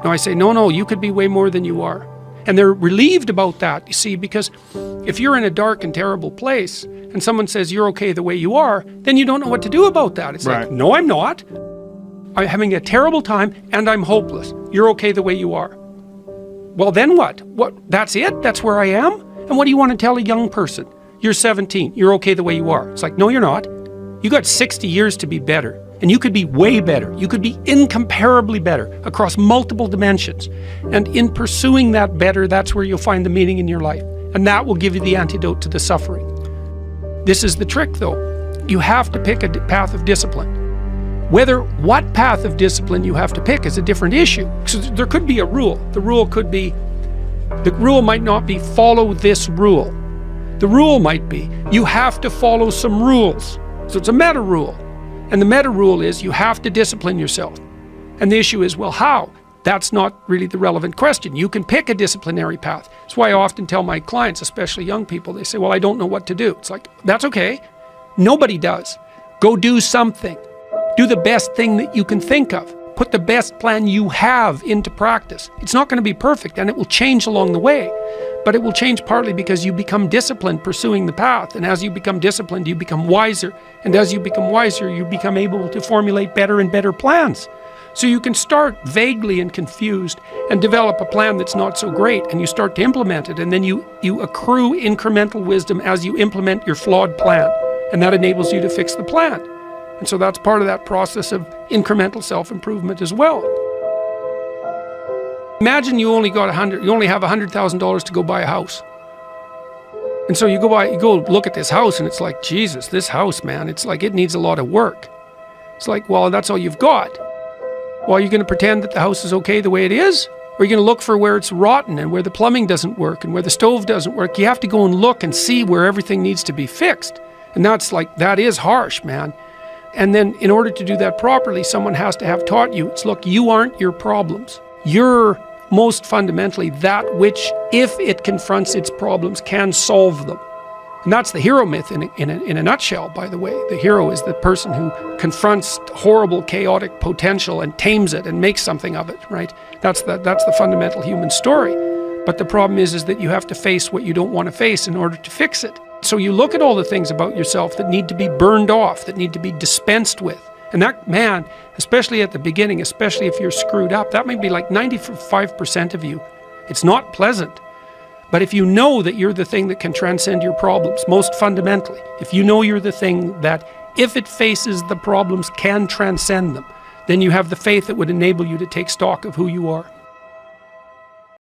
No, I say, no, you could be way more than you are. And they're relieved about that, you see, because if you're in a dark and terrible place and someone says you're okay the way you are, then you don't know what to do about that. It's like, no, I'm not. I'm having a terrible time and I'm hopeless. You're okay the way you are. Well, then what? That's it? That's where I am? And what do you want to tell a young person? You're 17. You're okay the way you are. It's like, no, you're not. You got 60 years to be better. And you could be way better. You could be incomparably better across multiple dimensions. And in pursuing that better, that's where you'll find the meaning in your life. And that will give you the antidote to the suffering. This is the trick, though. You have to pick a path of discipline. What path of discipline you have to pick is a different issue. So there could be a rule. The rule might not be follow this rule. The rule might be you have to follow some rules. So it's a meta rule. And the meta rule is you have to discipline yourself. And the issue is, well, how? That's not really the relevant question. You can pick a disciplinary path. That's why I often tell my clients, especially young people, they say, well, I don't know what to do. It's like, that's okay. Nobody does. Go do something. Do the best thing that you can think of. Put the best plan you have into practice. It's not going to be perfect, and it will change along the way. But it will change partly because you become disciplined pursuing the path. And as you become disciplined, you become wiser. And as you become wiser, you become able to formulate better and better plans. So you can start vaguely and confused and develop a plan that's not so great, and you start to implement it. And then you accrue incremental wisdom as you implement your flawed plan. And that enables you to fix the plan. And so that's part of that process of incremental self-improvement as well. Imagine you only have $100,000 to go buy a house. And so you go look at this house and it's like, Jesus, this house, man, it's like it needs a lot of work. It's like, well, that's all you've got. Well, are you going to pretend that the house is okay the way it is? Or are you going to look for where it's rotten and where the plumbing doesn't work and where the stove doesn't work? You have to go and look and see where everything needs to be fixed. And that is harsh, man. And then in order to do that properly, someone has to have taught you, look, you aren't your problems. You're most fundamentally that which, if it confronts its problems, can solve them. And that's the hero myth in a nutshell, by the way. The hero is the person who confronts horrible, chaotic potential and tames it and makes something of it, right? That's the fundamental human story. But the problem is that you have to face what you don't want to face in order to fix it. So you look at all the things about yourself that need to be burned off, that need to be dispensed with. And that, man, especially at the beginning, especially if you're screwed up, that may be like 95% of you. It's not pleasant. But if you know that you're the thing that can transcend your problems, most fundamentally, if you know you're the thing that, if it faces the problems, can transcend them, then you have the faith that would enable you to take stock of who you are.